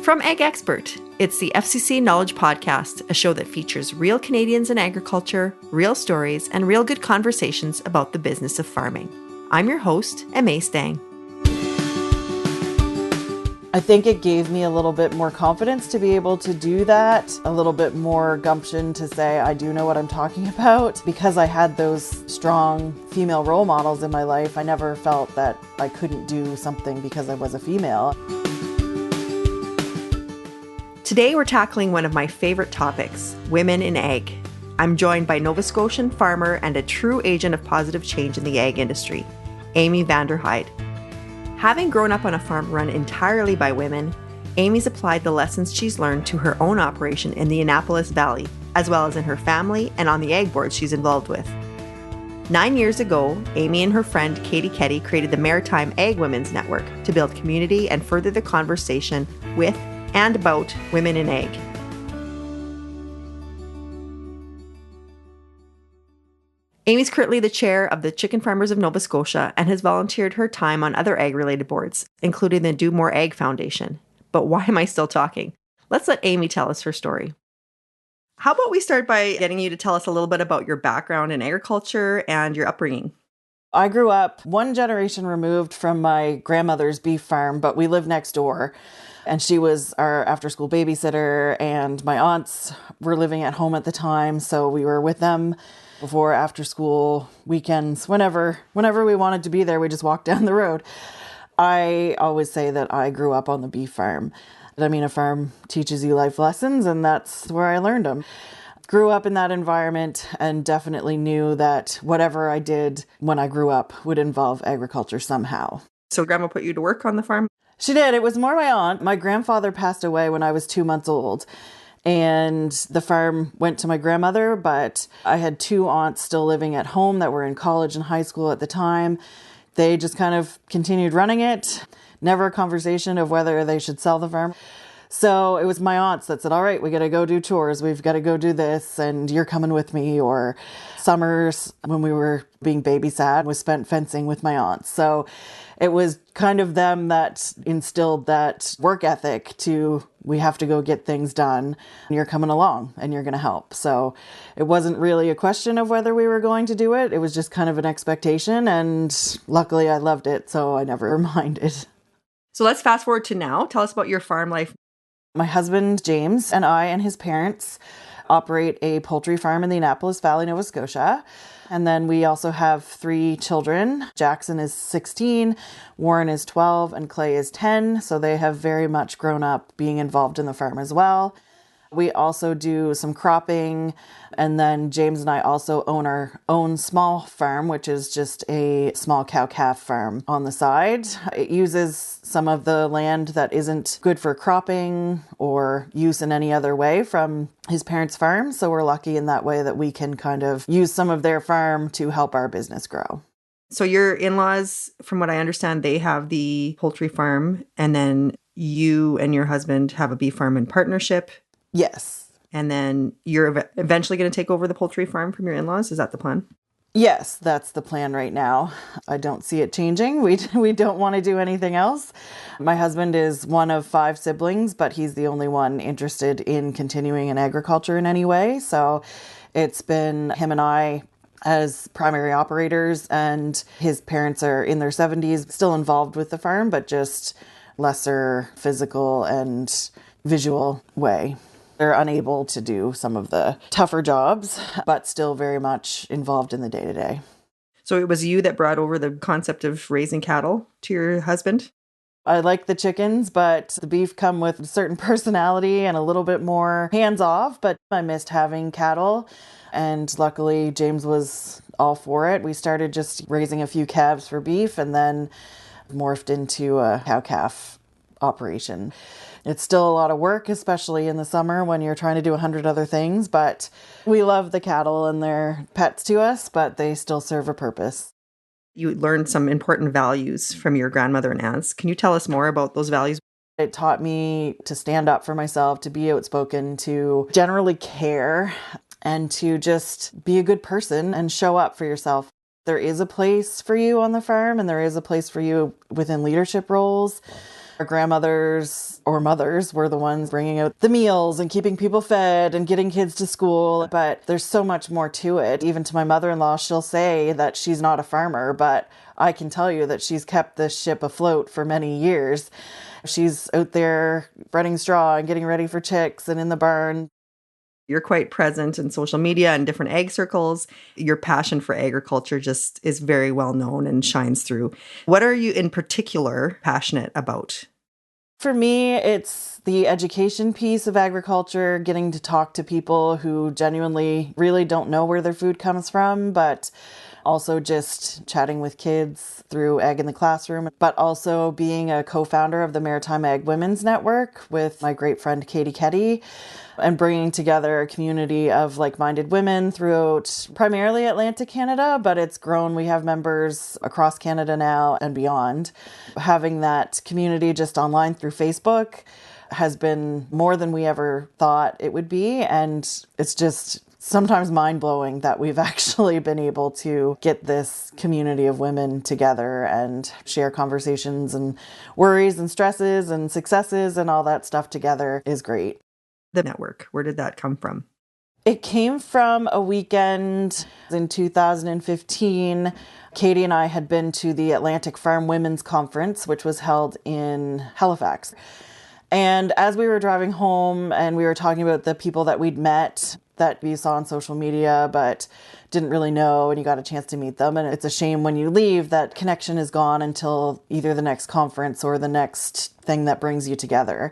From Egg Expert, it's the FCC Knowledge Podcast, a show that features real Canadians in agriculture, real stories, and real good conversations about the business of farming. I'm your host, Amy Stang. I think it gave me a little bit more confidence to be able to do that, a little bit more gumption to say I do know what I'm talking about. Because I had those strong female role models in my life, I never felt that I couldn't do something because I was a female. Today we're tackling one of my favorite topics, women in ag. I'm joined by Nova Scotian farmer and a true agent of positive change in the ag industry, Amy VanderHeide. Having grown up on a farm run entirely by women, Amy's applied the lessons she's learned to her own operation in the Annapolis Valley, as well as in her family and on the ag boards she's involved with. 9 years ago, Amy and her friend Katie Ketty created the Maritime Ag Women's Network to build community and further the conversation with and about women in ag. Amy's currently the chair of the Chicken Farmers of Nova Scotia and has volunteered her time on other ag-related boards, including the Do More Ag Foundation. But why am I still talking? Let's let Amy tell us her story. How about we start by getting you to tell us a little bit about your background in agriculture and your upbringing? I grew up one generation removed from my grandmother's beef farm, but we lived next door. And she was our after-school babysitter, and my aunts were living at home at the time, so we were with them before after-school weekends. Whenever we wanted to be there, we just walked down the road. I always say that I grew up on the beef farm. I mean, a farm teaches you life lessons, and that's where I learned them. Grew up in that environment and definitely knew that whatever I did when I grew up would involve agriculture somehow. So Grandma put you to work on the farm? She did. It was more my aunt. My grandfather passed away when I was 2 months old, and the farm went to my grandmother, but I had two aunts still living at home that were in college and high school at the time. They just kind of continued running it. Never a conversation of whether they should sell the farm. So it was my aunts that said, all right, we got to go do chores. We've got to go do this, and you're coming with me. Or summers when we were being babysat was spent fencing with my aunts. So it was kind of them that instilled that work ethic to, we have to go get things done. You're coming along and you're going to help. So it wasn't really a question of whether we were going to do it. It was just kind of an expectation. And luckily I loved it, so I never minded. So let's fast forward to now. Tell us about your farm life. My husband, James, and I and his parents operate a poultry farm in the Annapolis Valley, Nova Scotia. And then we also have 3 children. Jackson is 16, Warren is 12, and Clay is 10. So they have very much grown up being involved in the farm as well. We also do some cropping, and then James and I also own our own small farm, which is just a small cow-calf farm on the side. It uses some of the land that isn't good for cropping or use in any other way from his parents' farm, so we're lucky in that way that we can kind of use some of their farm to help our business grow. So your in-laws, from what I understand, they have the poultry farm, and then you and your husband have a beef farm in partnership. Yes. And then you're eventually going to take over the poultry farm from your in-laws? Is that the plan? Yes, that's the plan right now. I don't see it changing. We don't want to do anything else. My husband is one of 5 siblings, but he's the only one interested in continuing in agriculture in any way. So it's been him and I as primary operators, and his parents are in their 70s, still involved with the farm, but just lesser physical and visual way. They're unable to do some of the tougher jobs, but still very much involved in the day-to-day. So it was you that brought over the concept of raising cattle to your husband? I like the chickens, but the beef come with a certain personality and a little bit more hands-off, but I missed having cattle, and luckily James was all for it. We started just raising a few calves for beef and then morphed into a cow-calf operation. It's still a lot of work, especially in the summer when you're trying to do 100 other things, but we love the cattle and they're pets to us, but they still serve a purpose. You learned some important values from your grandmother and aunts. Can you tell us more about those values? It taught me to stand up for myself, to be outspoken, to generally care, and to just be a good person and show up for yourself. There is a place for you on the farm, and there is a place for you within leadership roles. Our grandmothers or mothers were the ones bringing out the meals and keeping people fed and getting kids to school. But there's so much more to it. Even to my mother-in-law, she'll say that she's not a farmer, but I can tell you that she's kept this ship afloat for many years. She's out there spreading straw and getting ready for chicks and in the barn. You're quite present in social media and different ag circles. Your passion for agriculture just is very well known and shines through. What are you in particular passionate about? For me, it's the education piece of agriculture, getting to talk to people who genuinely really don't know where their food comes from, but also just chatting with kids through Ag in the Classroom, but also being a co-founder of the Maritime Ag Women's Network with my great friend Katie Ketty, and bringing together a community of like-minded women throughout primarily Atlantic Canada, but it's grown. We have members across Canada now and beyond. Having that community just online through Facebook has been more than we ever thought it would be, and it's just sometimes mind-blowing that we've actually been able to get this community of women together and share conversations and worries and stresses and successes and all that stuff together is great. The network, where did that come from? It came from a weekend in 2015. Katie and I had been to the Atlantic Farm Women's Conference, which was held in Halifax. And as we were driving home and we were talking about the people that we'd met that we saw on social media but didn't really know, and you got a chance to meet them. And it's a shame when you leave that connection is gone until either the next conference or the next thing that brings you together.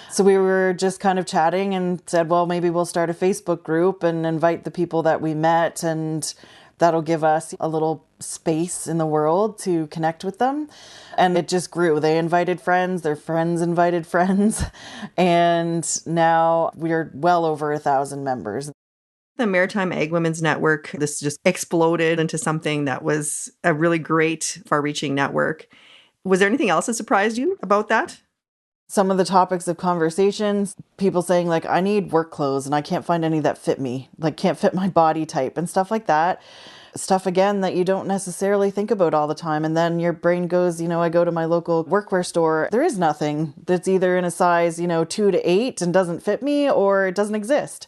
So we were just kind of chatting and said, well, maybe we'll start a Facebook group and invite the people that we met, and that'll give us a little space in the world to connect with them. And it just grew. They invited friends, their friends invited friends, and now we're well over 1,000 members. The Maritime Ag Women's Network, this just exploded into something that was a really great, far-reaching network. Was there anything else that surprised you about that? Some of the topics of conversations, people saying like, I need work clothes and I can't find any that fit me, like can't fit my body type and stuff like that. Stuff, again, that you don't necessarily think about all the time. And then your brain goes, I go to my local workwear store. There is nothing that's either in a size, 2 to 8 and doesn't fit me, or it doesn't exist.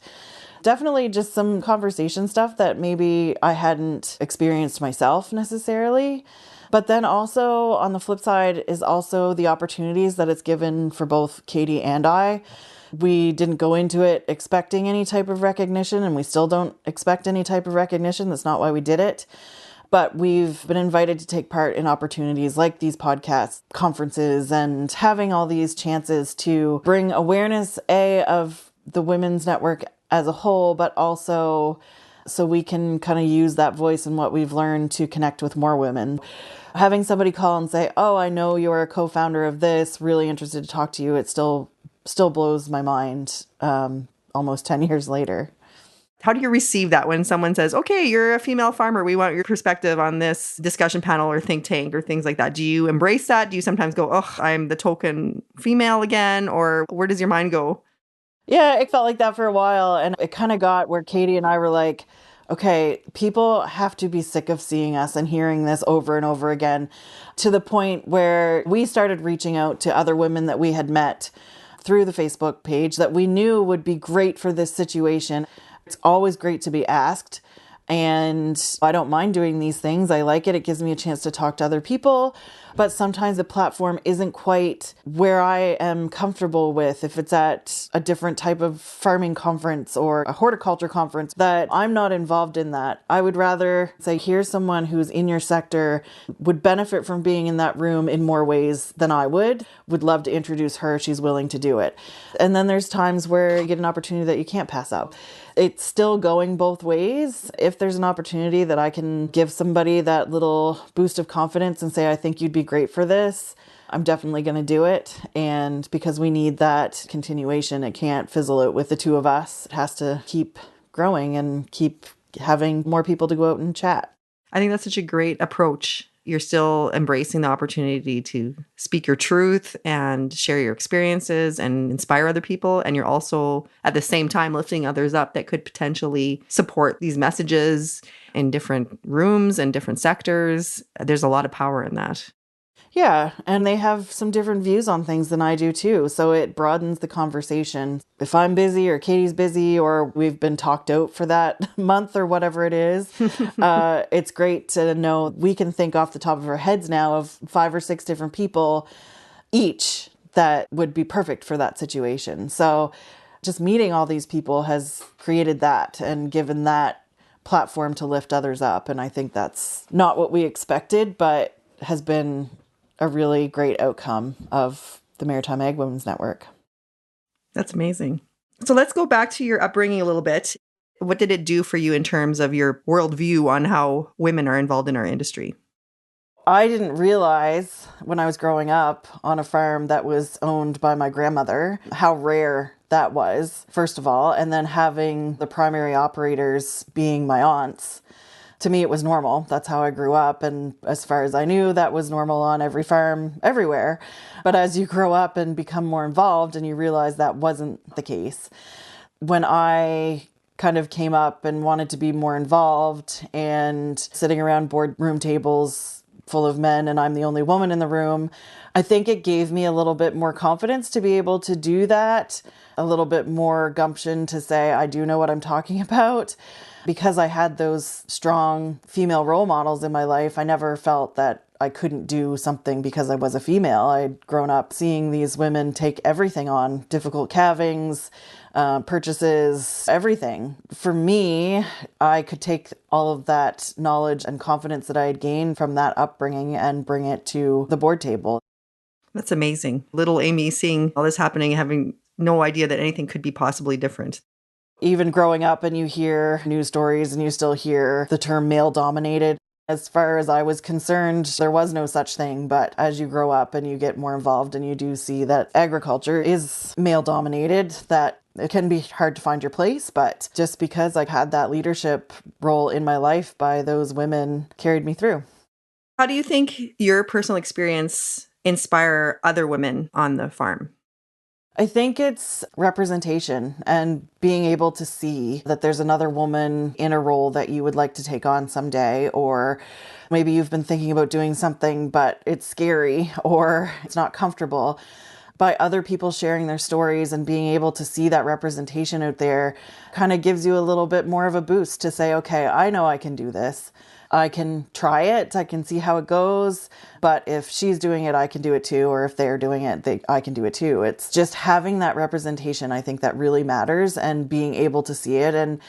Definitely just some conversation stuff that maybe I hadn't experienced myself necessarily. But then also on the flip side is also the opportunities that it's given for both Katie and I. We didn't go into it expecting any type of recognition, and we still don't expect any type of recognition. That's not why we did it. But we've been invited to take part in opportunities like these podcasts, conferences, and having all these chances to bring awareness, of the Women's Network as a whole, but also so we can kind of use that voice and what we've learned to connect with more women. Having somebody call and say, oh, I know you're a co-founder of this, really interested to talk to you, it still blows my mind almost 10 years later. How do you receive that when someone says, okay, you're a female farmer, we want your perspective on this discussion panel or think tank or things like that? Do you embrace that? Do you sometimes go, oh, I'm the token female again? Or where does your mind go? Yeah, it felt like that for a while. And it kind of got where Katie and I were like, okay, people have to be sick of seeing us and hearing this over and over again, to the point where we started reaching out to other women that we had met through the Facebook page that we knew would be great for this situation. It's always great to be asked. And I don't mind doing these things. I like it. It gives me a chance to talk to other people. But sometimes the platform isn't quite where I am comfortable with. If it's at a different type of farming conference or a horticulture conference, that I'm not involved in that. I would rather say, here's someone who's in your sector, would benefit from being in that room in more ways than I would love to introduce her. She's willing to do it. And then there's times where you get an opportunity that you can't pass up. It's still going both ways. If there's an opportunity that I can give somebody that little boost of confidence and say, I think you'd be great for this, I'm definitely going to do it. And because we need that continuation, it can't fizzle out with the two of us. It has to keep growing and keep having more people to go out and chat. I think that's such a great approach. You're still embracing the opportunity to speak your truth and share your experiences and inspire other people. And you're also at the same time lifting others up that could potentially support these messages in different rooms and different sectors. There's a lot of power in that. Yeah, and they have some different views on things than I do too. So it broadens the conversation. If I'm busy or Katie's busy or we've been talked out for that month or whatever it is, it's great to know we can think off the top of our heads now of 5 or 6 different people each that would be perfect for that situation. So just meeting all these people has created that and given that platform to lift others up. And I think that's not what we expected, but has been a really great outcome of the Maritime Ag Women's Network. That's amazing. So let's go back to your upbringing a little bit. What did it do for you in terms of your worldview on how women are involved in our industry? I didn't realize when I was growing up on a farm that was owned by my grandmother how rare that was, first of all, and then having the primary operators being my aunts. To me, it was normal. That's how I grew up. And as far as I knew, that was normal on every farm everywhere. But as you grow up and become more involved and you realize that wasn't the case. When I kind of came up and wanted to be more involved and sitting around boardroom tables full of men and I'm the only woman in the room, I think it gave me a little bit more confidence to be able to do that, a little bit more gumption to say, I do know what I'm talking about. Because I had those strong female role models in my life, I never felt that I couldn't do something because I was a female. I'd grown up seeing these women take everything on, difficult calvings, purchases, everything. For me, I could take all of that knowledge and confidence that I had gained from that upbringing and bring it to the board table. That's amazing. Little Amy seeing all this happening, having no idea that anything could be possibly different. Even growing up and you hear news stories and you still hear the term male dominated. As far as I was concerned, there was no such thing. But as you grow up and you get more involved and you do see that agriculture is male dominated, that it can be hard to find your place. But just because I had that leadership role in my life by those women carried me through. How do you think your personal experience inspire other women on the farm? I think it's representation and being able to see that there's another woman in a role that you would like to take on someday, or maybe you've been thinking about doing something, but it's scary or it's not comfortable. By other people sharing their stories and being able to see that representation out there kind of gives you a little bit more of a boost to say, okay, I know I can do this. I can try it. I can see how it goes. But if she's doing it, I can do it too. Or if they're doing it, I can do it too. It's just having that representation. I think that really matters and being able to see it. And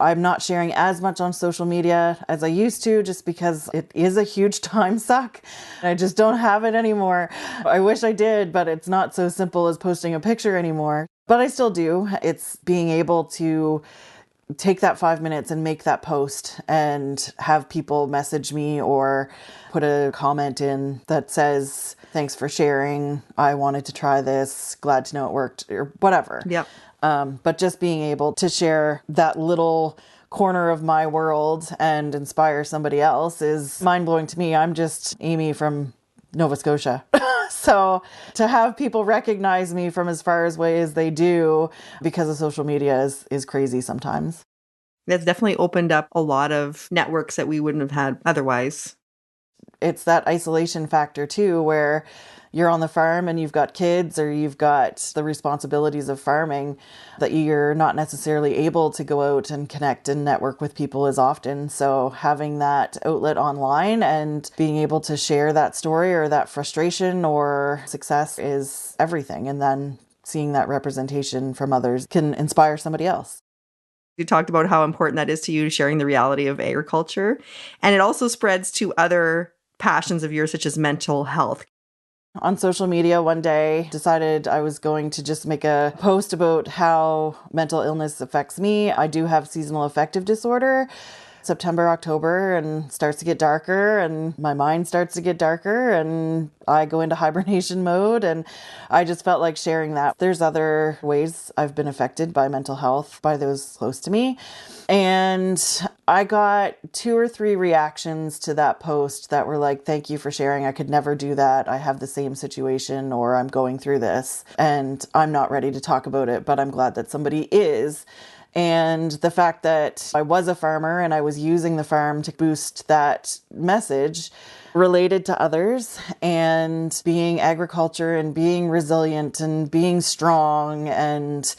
I'm not sharing as much on social media as I used to just because it is a huge time suck. I just don't have it anymore. I wish I did, but it's not so simple as posting a picture anymore. But I still do. It's being able to take that 5 minutes and make that post and have people message me or put a comment in that says, thanks for sharing. I wanted to try this. Glad to know it worked, or whatever. Yep. But just being able to share that little corner of my world and inspire somebody else is mind-blowing to me. I'm just Amy from Nova Scotia. So to have people recognize me from as far away as they do because of social media is crazy sometimes. That's definitely opened up a lot of networks that we wouldn't have had otherwise. It's that isolation factor too, where you're on the farm and you've got kids or you've got the responsibilities of farming that you're not necessarily able to go out and connect and network with people as often. So having that outlet online and being able to share that story or that frustration or success is everything. And then seeing that representation from others can inspire somebody else. You talked about how important that is to you, sharing the reality of agriculture. And it also spreads to other passions of yours, such as mental health. On social media one day, decided I was going to just make a post about how mental illness affects me. I do have seasonal affective disorder. September, October, and starts to get darker and my mind starts to get darker and I go into hibernation mode, and I just felt like sharing that. There's other ways I've been affected by mental health by those close to me. And I got 2 or 3 reactions to that post that were like, thank you for sharing. I could never do that. I have the same situation, or I'm going through this and I'm not ready to talk about it, but I'm glad that somebody is. And the fact that I was a farmer and I was using the farm to boost that message related to others, and being agriculture and being resilient and being strong and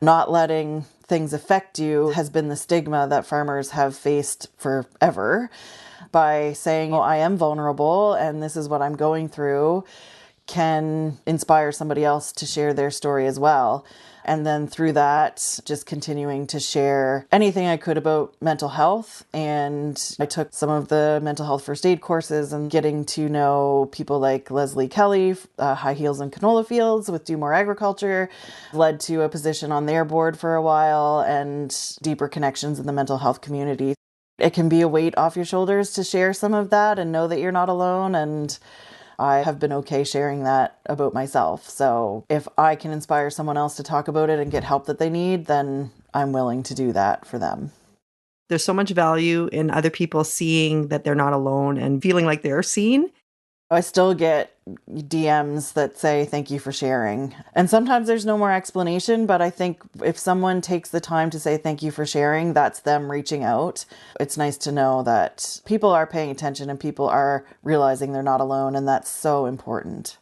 not letting things affect you has been the stigma that farmers have faced forever. By saying, oh, I am vulnerable and this is what I'm going through, can inspire somebody else to share their story as well. And then through that, just continuing to share anything I could about mental health. And I took some of the mental health first aid courses, and getting to know people like Leslie Kelly, High Heels and Canola Fields with Do More Agriculture, led to a position on their board for a while and deeper connections in the mental health community. It can be a weight off your shoulders to share some of that and know that you're not alone. And I have been okay sharing that about myself. So if I can inspire someone else to talk about it and get help that they need, then I'm willing to do that for them. There's so much value in other people seeing that they're not alone and feeling like they're seen. I still get DMs that say, thank you for sharing. And sometimes there's no more explanation, but I think if someone takes the time to say thank you for sharing, that's them reaching out. It's nice to know that people are paying attention and people are realizing they're not alone, and that's so important.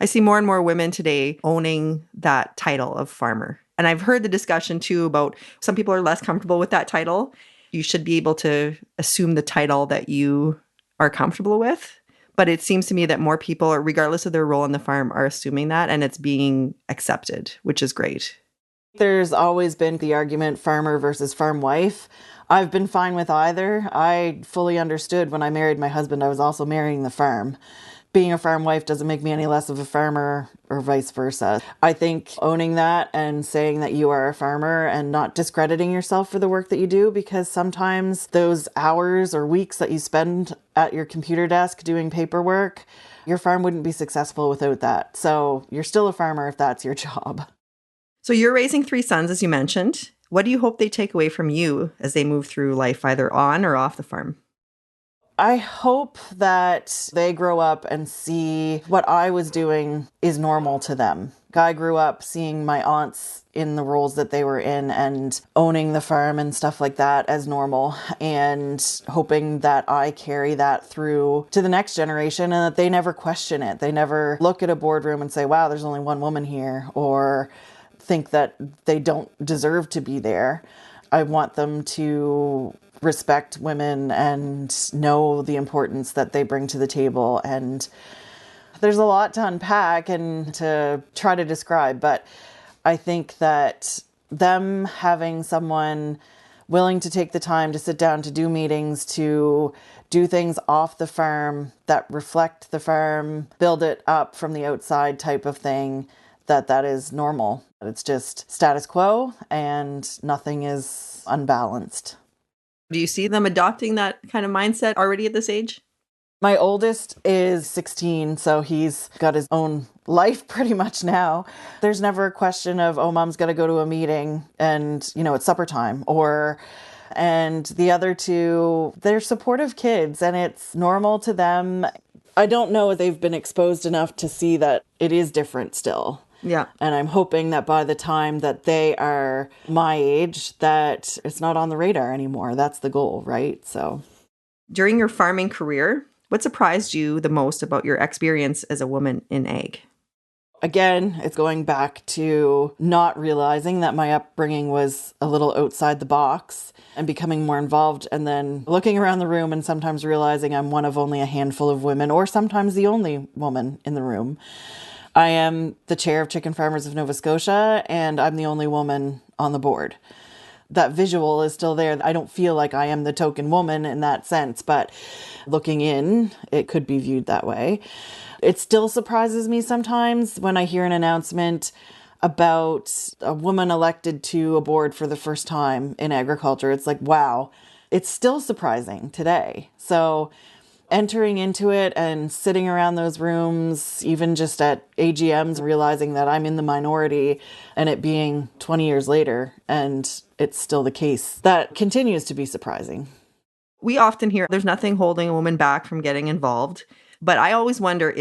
I see more and more women today owning that title of farmer. And I've heard the discussion too about some people are less comfortable with that title. You should be able to assume the title that you are comfortable with. But it seems to me that more people, regardless of their role on the farm, are assuming that, and it's being accepted, which is great. There's always been the argument farmer versus farm wife. I've been fine with either. I fully understood when I married my husband, I was also marrying the farm. Being a farm wife doesn't make me any less of a farmer or vice versa. I think owning that and saying that you are a farmer and not discrediting yourself for the work that you do, because sometimes those hours or weeks that you spend at your computer desk doing paperwork, your farm wouldn't be successful without that. So you're still a farmer if that's your job. So you're raising 3 sons, as you mentioned. What do you hope they take away from you as they move through life, either on or off the farm? I hope that they grow up and see what I was doing is normal to them. I grew up seeing my aunts in the roles that they were in and owning the farm and stuff like that as normal, and hoping that I carry that through to the next generation and that they never question it. They never look at a boardroom and say, wow, there's only one woman here, or think that they don't deserve to be there. I want them to respect women and know the importance that they bring to the table. And there's a lot to unpack and to try to describe, but I think that them having someone willing to take the time to sit down to do meetings, to do things off the farm that reflect the farm, build it up from the outside type of thing, that is normal. It's just status quo and nothing is unbalanced. Do you see them adopting that kind of mindset already at this age? My oldest is 16, so he's got his own life pretty much now. There's never a question of, oh, mom's got to go to a meeting and, it's supper time. And the other two, they're supportive kids and it's normal to them. I don't know if they've been exposed enough to see that it is different still. Yeah. And I'm hoping that by the time that they are my age, that it's not on the radar anymore. That's the goal, right? So, during your farming career, what surprised you the most about your experience as a woman in ag? Again, it's going back to not realizing that my upbringing was a little outside the box and becoming more involved, and then looking around the room and sometimes realizing I'm one of only a handful of women, or sometimes the only woman in the room. I am the chair of Chicken Farmers of Nova Scotia, and I'm the only woman on the board. That visual is still there. I don't feel like I am the token woman in that sense, but looking in, it could be viewed that way. It still surprises me sometimes when I hear an announcement about a woman elected to a board for the first time in agriculture. It's like, wow, it's still surprising today. So entering into it and sitting around those rooms, even just at AGMs, realizing that I'm in the minority, and it being 20 years later and it's still the case, that continues to be surprising. We often hear there's nothing holding a woman back from getting involved, But I always wonder,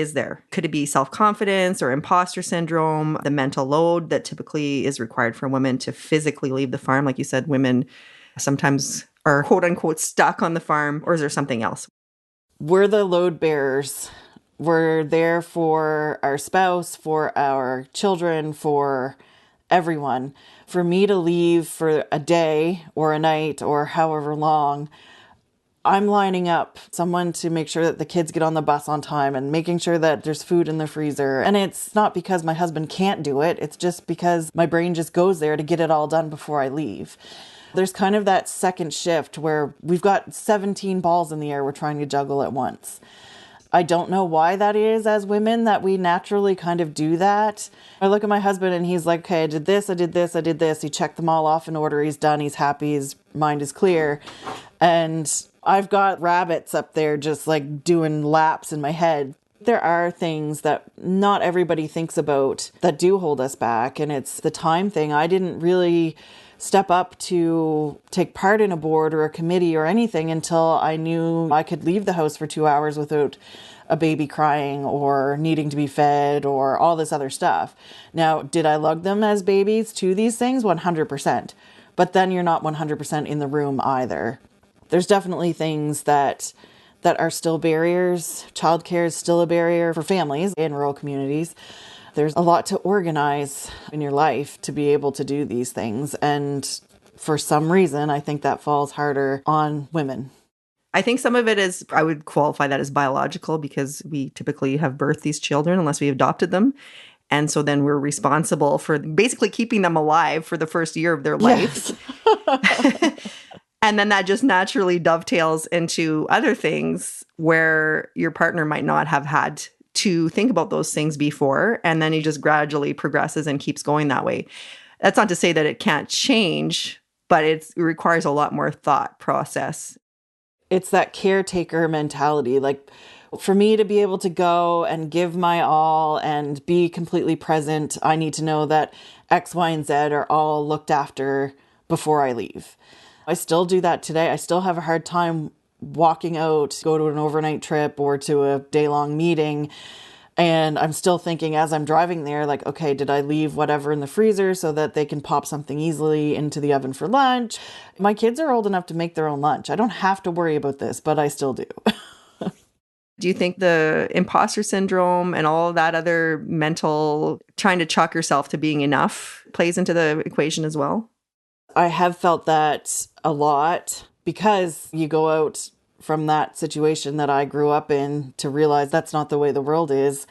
could it be self-confidence or imposter syndrome, the mental load that typically is required for women to physically leave the farm? Like you said, women sometimes are quote unquote stuck on the farm, or is there something else? We're the load bearers. We're there for our spouse, for our children, for everyone. For me to leave for a day or a night or however long, I'm lining up someone to make sure that the kids get on the bus on time and making sure that there's food in the freezer. And it's not because my husband can't do it. It's just because my brain just goes there to get it all done before I leave. There's kind of that second shift where we've got 17 balls in the air we're trying to juggle at once. I don't know why that is as women, that we naturally kind of do that. I look at my husband and he's like, okay, I did this, I did this, I did this. He checked them all off in order. He's done. He's happy. His mind is clear. And I've got rabbits up there just like doing laps in my head. There are things that not everybody thinks about that do hold us back. And it's the time thing. I didn't really step up to take part in a board or a committee or anything until I knew I could leave the house for 2 hours without a baby crying or needing to be fed or all this other stuff. Now, did I lug them as babies to these things? 100%. But then you're not 100% in the room either. There's definitely things that are still barriers. Childcare is still a barrier for families in rural communities. There's a lot to organize in your life to be able to do these things. And for some reason, I think that falls harder on women. I think some of it is, I would qualify that as biological, because we typically have birthed these children unless we adopted them. And so then we're responsible for basically keeping them alive for the first year of their life. Yes. And then that just naturally dovetails into other things where your partner might not have had to think about those things before. And then he just gradually progresses and keeps going that way. That's not to say that it can't change, but it requires a lot more thought process. It's that caretaker mentality. Like, for me to be able to go and give my all and be completely present, I need to know that X, Y, and Z are all looked after before I leave. I still do that today. I still have a hard time walking out, go to an overnight trip or to a day-long meeting. And I'm still thinking as I'm driving there, like, okay, did I leave whatever in the freezer so that they can pop something easily into the oven for lunch? My kids are old enough to make their own lunch. I don't have to worry about this, but I still do. Do you think the imposter syndrome and all that other mental trying to chalk yourself to being enough plays into the equation as well? I have felt that a lot, because you go out from that situation that I grew up in to realize that's not the way the world is.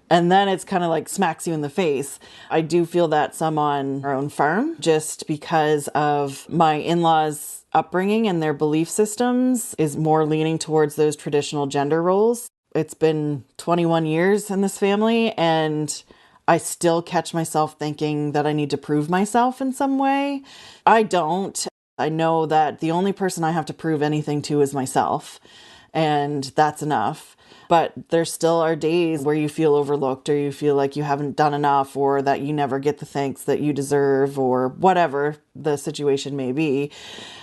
And then it's kind of like smacks you in the face. I do feel that some on our own farm, just because of my in-laws' upbringing and their belief systems is more leaning towards those traditional gender roles. It's been 21 years in this family, and I still catch myself thinking that I need to prove myself in some way. I don't. I know that the only person I have to prove anything to is myself, and that's enough. But there still are days where you feel overlooked, or you feel like you haven't done enough, or that you never get the thanks that you deserve, or whatever the situation may be.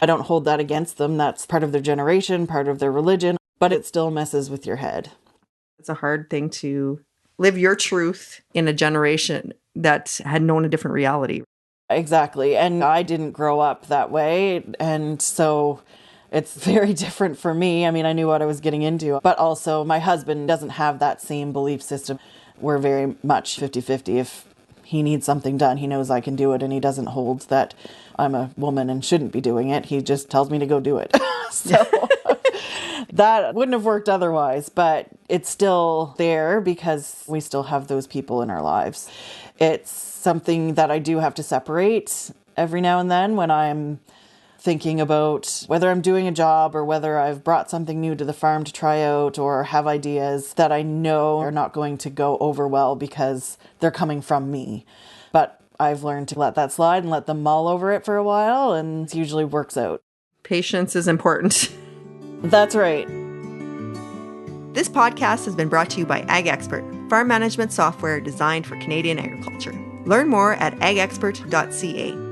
I don't hold that against them. That's part of their generation, part of their religion, but it still messes with your head. It's a hard thing to live your truth in a generation that had known a different reality. Exactly. And I didn't grow up that way. And so it's very different for me. I mean, I knew what I was getting into, but also my husband doesn't have that same belief system. We're very much 50-50. If he needs something done, he knows I can do it, and he doesn't hold that I'm a woman and shouldn't be doing it. He just tells me to go do it. So that wouldn't have worked otherwise, but it's still there because we still have those people in our lives. It's something that I do have to separate every now and then when I'm thinking about whether I'm doing a job or whether I've brought something new to the farm to try out or have ideas that I know are not going to go over well because they're coming from me. But I've learned to let that slide and let them mull over it for a while, and it usually works out. Patience is important. That's right. This podcast has been brought to you by Ag Expert, farm management software designed for Canadian agriculture. Learn more at agexpert.ca.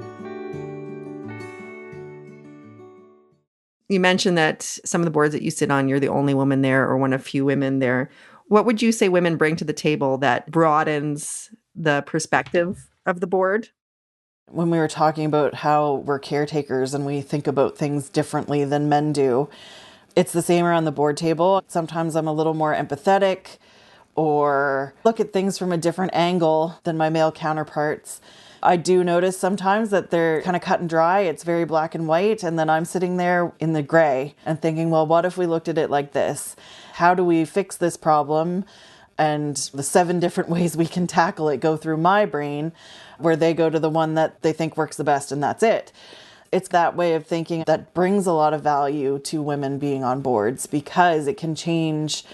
You mentioned that some of the boards that you sit on, you're the only woman there or one of few women there. What would you say women bring to the table that broadens the perspective of the board? When we were talking about how we're caretakers and we think about things differently than men do, it's the same around the board table. Sometimes I'm a little more empathetic or look at things from a different angle than my male counterparts. I do notice sometimes that they're kind of cut and dry. It's very black and white. And then I'm sitting there in the gray and thinking, well, what if we looked at it like this? How do we fix this problem? And the 7 different ways we can tackle it go through my brain, where they go to the one that they think works the best, and that's it. It's that way of thinking that brings a lot of value to women being on boards, because it can change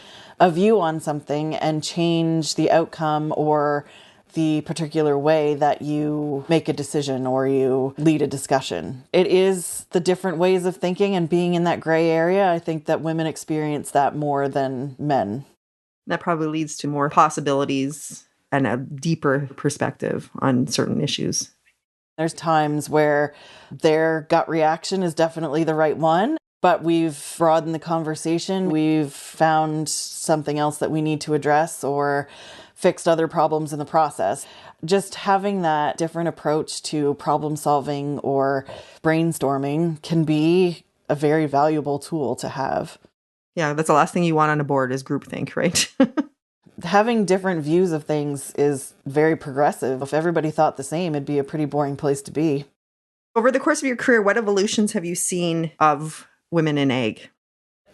a view on something and change the outcome or the particular way that you make a decision or you lead a discussion. It is the different ways of thinking and being in that gray area. I think that women experience that more than men. That probably leads to more possibilities and a deeper perspective on certain issues. There's times where their gut reaction is definitely the right one, but we've broadened the conversation. We've found something else that we need to address or fixed other problems in the process. Just having that different approach to problem solving or brainstorming can be a very valuable tool to have. Yeah, that's the last thing you want on a board is groupthink, right? Having different views of things is very progressive. If everybody thought the same, it'd be a pretty boring place to be. Over the course of your career, what evolutions have you seen of women in ag?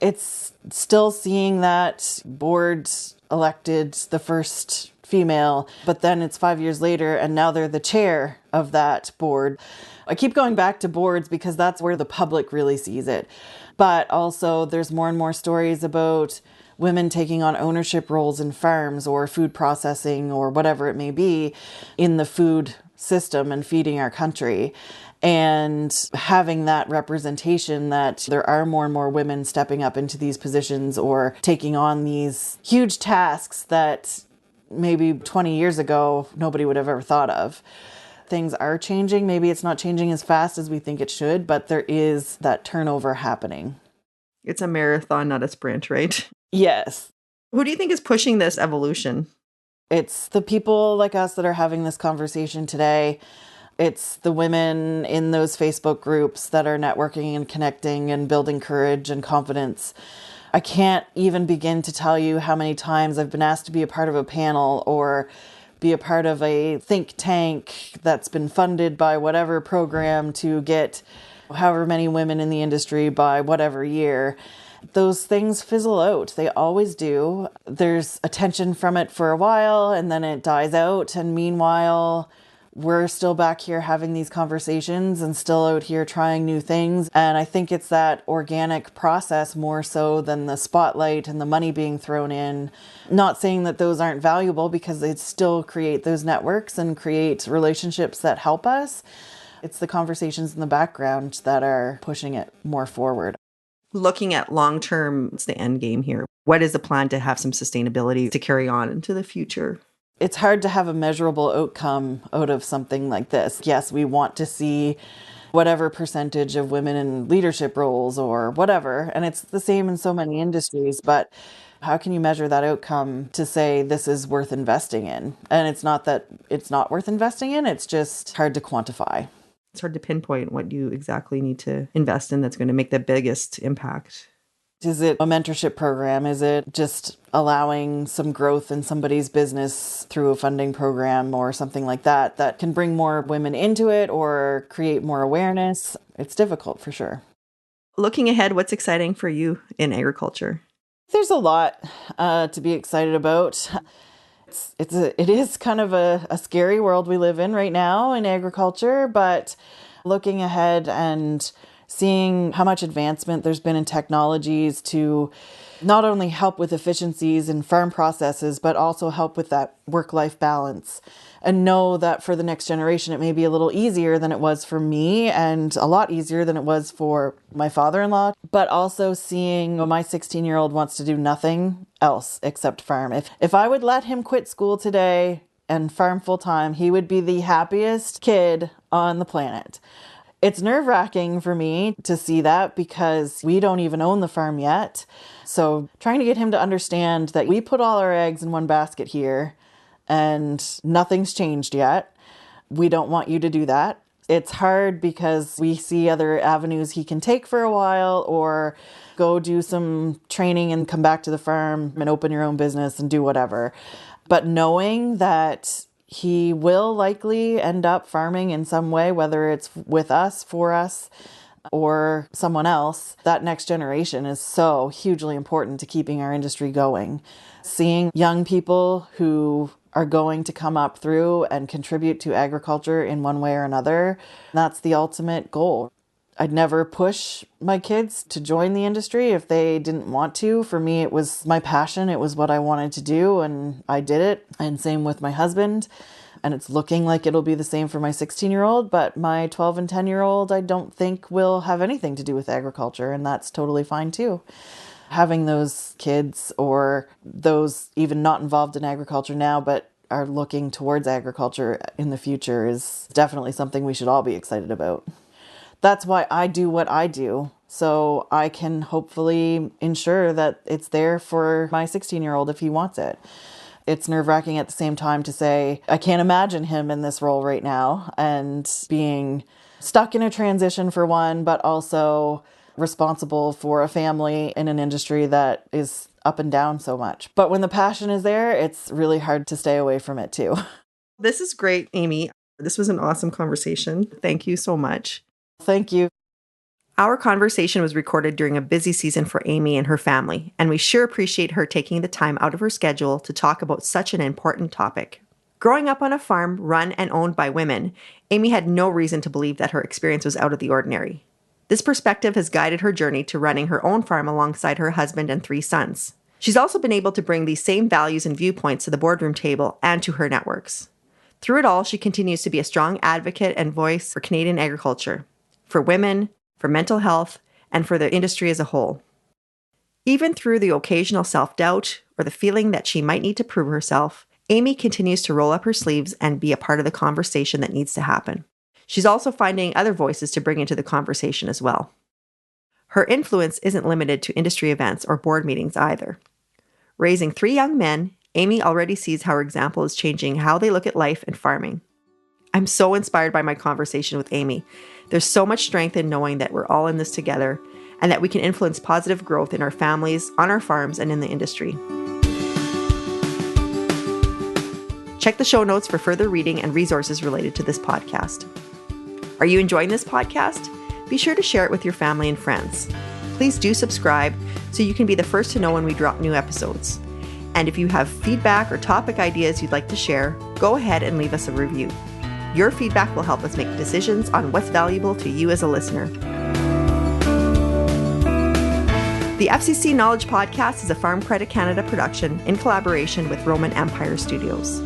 It's still seeing that board elected the first female, but then it's 5 years later and now they're the chair of that board. I keep going back to boards because that's where the public really sees it. But also there's more and more stories about women taking on ownership roles in farms or food processing or whatever it may be in the food system and feeding our country. And having that representation that there are more and more women stepping up into these positions or taking on these huge tasks that maybe 20 years ago nobody would have ever thought of. Things are changing. Maybe it's not changing as fast as we think it should, but there is that turnover happening. It's a marathon, not a sprint, right? Yes. Who do you think is pushing this evolution? It's the people like us that are having this conversation today. It's the women in those Facebook groups that are networking and connecting and building courage and confidence. I can't even begin to tell you how many times I've been asked to be a part of a panel or be a part of a think tank that's been funded by whatever program to get however many women in the industry by whatever year. Those things fizzle out. They always do. There's attention from it for a while and then it dies out. And meanwhile, we're still back here having these conversations and still out here trying new things. And I think it's that organic process more so than the spotlight and the money being thrown in. Not saying that those aren't valuable because they still create those networks and create relationships that help us. It's the conversations in the background that are pushing it more forward. Looking at long-term, what's the end game here? What is the plan to have some sustainability to carry on into the future? It's hard to have a measurable outcome out of something like this. Yes, we want to see whatever percentage of women in leadership roles or whatever, and it's the same in so many industries, but how can you measure that outcome to say this is worth investing in? And it's not that it's not worth investing in, it's just hard to quantify. It's hard to pinpoint what you exactly need to invest in that's going to make the biggest impact. Is it a mentorship program? Is it just allowing some growth in somebody's business through a funding program or something like that that can bring more women into it or create more awareness? It's difficult for sure. Looking ahead, what's exciting for you in agriculture? There's a lot to be excited about. It is kind of a scary world we live in right now in agriculture, but looking ahead and seeing how much advancement there's been in technologies to not only help with efficiencies in farm processes, but also help with that work-life balance. And know that for the next generation, it may be a little easier than it was for me and a lot easier than it was for my father-in-law. But also seeing my 16-year-old wants to do nothing else except farm. If I would let him quit school today and farm full-time, he would be the happiest kid on the planet. It's nerve-wracking for me to see that because we don't even own the farm yet. So trying to get him to understand that we put all our eggs in one basket here and nothing's changed yet. We don't want you to do that. It's hard because we see other avenues he can take for a while, or go do some training and come back to the farm and open your own business and do whatever. But knowing that he will likely end up farming in some way, whether it's with us, for us, or someone else, that next generation is so hugely important to keeping our industry going. Seeing young people who are going to come up through and contribute to agriculture in one way or another, that's the ultimate goal. I'd never push my kids to join the industry if they didn't want to. For me, it was my passion. It was what I wanted to do, and I did it. And same with my husband. And it's looking like it'll be the same for my 16-year-old, but my 12 and 10-year-old, I don't think will have anything to do with agriculture, and that's totally fine too. Having those kids, or those even not involved in agriculture now, but are looking towards agriculture in the future, is definitely something we should all be excited about. That's why I do what I do, so I can hopefully ensure that it's there for my 16-year-old if he wants it. It's nerve-wracking at the same time to say, I can't imagine him in this role right now, and being stuck in a transition for one, but also responsible for a family in an industry that is up and down so much. But when the passion is there, it's really hard to stay away from it too. This is great, Amy. This was an awesome conversation. Thank you so much. Thank you. Our conversation was recorded during a busy season for Amy and her family, and we sure appreciate her taking the time out of her schedule to talk about such an important topic. Growing up on a farm run and owned by women, Amy had no reason to believe that her experience was out of the ordinary. This perspective has guided her journey to running her own farm alongside her husband and 3 sons. She's also been able to bring these same values and viewpoints to the boardroom table and to her networks. Through it all, she continues to be a strong advocate and voice for Canadian agriculture, for women, for mental health, and for the industry as a whole. Even through the occasional self-doubt or the feeling that she might need to prove herself, Amy continues to roll up her sleeves and be a part of the conversation that needs to happen. She's also finding other voices to bring into the conversation as well. Her influence isn't limited to industry events or board meetings either. Raising 3 young men, Amy already sees how her example is changing how they look at life and farming. I'm so inspired by my conversation with Amy. There's so much strength in knowing that we're all in this together and that we can influence positive growth in our families, on our farms, and in the industry. Check the show notes for further reading and resources related to this podcast. Are you enjoying this podcast? Be sure to share it with your family and friends. Please do subscribe so you can be the first to know when we drop new episodes. And if you have feedback or topic ideas you'd like to share, go ahead and leave us a review. Your feedback will help us make decisions on what's valuable to you as a listener. The FCC Knowledge Podcast is a Farm Credit Canada production in collaboration with Roman Empire Studios.